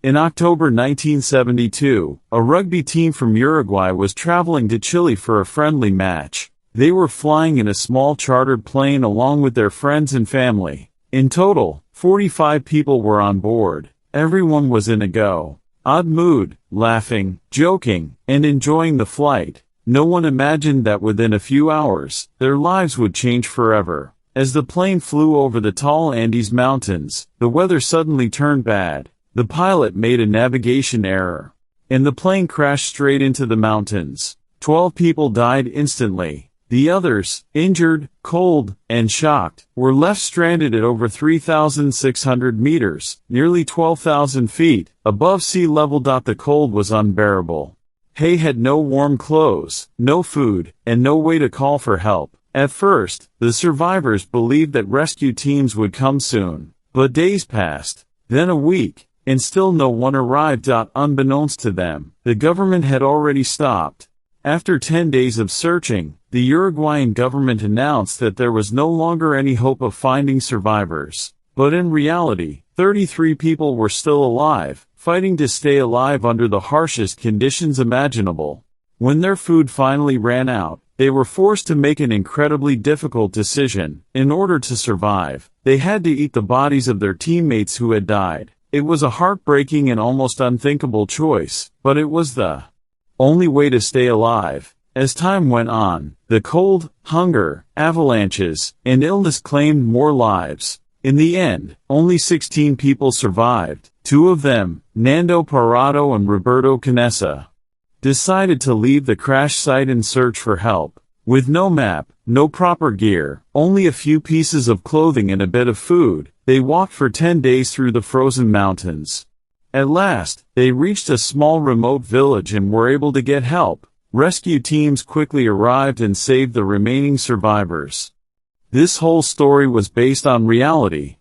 In October 1972, a rugby team from Uruguay was traveling to Chile for a friendly match. They were flying in a small chartered plane along with their friends and family. In total, 45 people were on board. Everyone was in a odd mood, laughing, joking, and enjoying the flight. No one imagined that within a few hours, their lives would change forever. As the plane flew over the tall Andes Mountains, the weather suddenly turned bad. The pilot made a navigation error, and the plane crashed straight into the mountains. 12 people died instantly. The others, injured, cold, and shocked, were left stranded at over 3,600 meters, nearly 12,000 feet, above sea level. The cold was unbearable. Hay had no warm clothes, no food, and no way to call for help. At first, the survivors believed that rescue teams would come soon, but days passed, then a week, and still no one arrived. Unbeknownst to them, the government had already stopped. After 10 days of searching, the Uruguayan government announced that there was no longer any hope of finding survivors. But in reality, 33 people were still alive, fighting to stay alive under the harshest conditions imaginable. When their food finally ran out, they were forced to make an incredibly difficult decision. In order to survive, they had to eat the bodies of their teammates who had died. It was a heartbreaking and almost unthinkable choice, but it was the only way to stay alive. As time went on, the cold, hunger, avalanches, and illness claimed more lives. In the end, only 16 people survived. 2 of them, Nando Parado and Roberto Canessa, decided to leave the crash site and search for help. With no map, no proper gear, only a few pieces of clothing and a bit of food, they walked for 10 days through the frozen mountains. At last, they reached a small remote village and were able to get help. Rescue teams quickly arrived and saved the remaining survivors. This whole story was based on reality.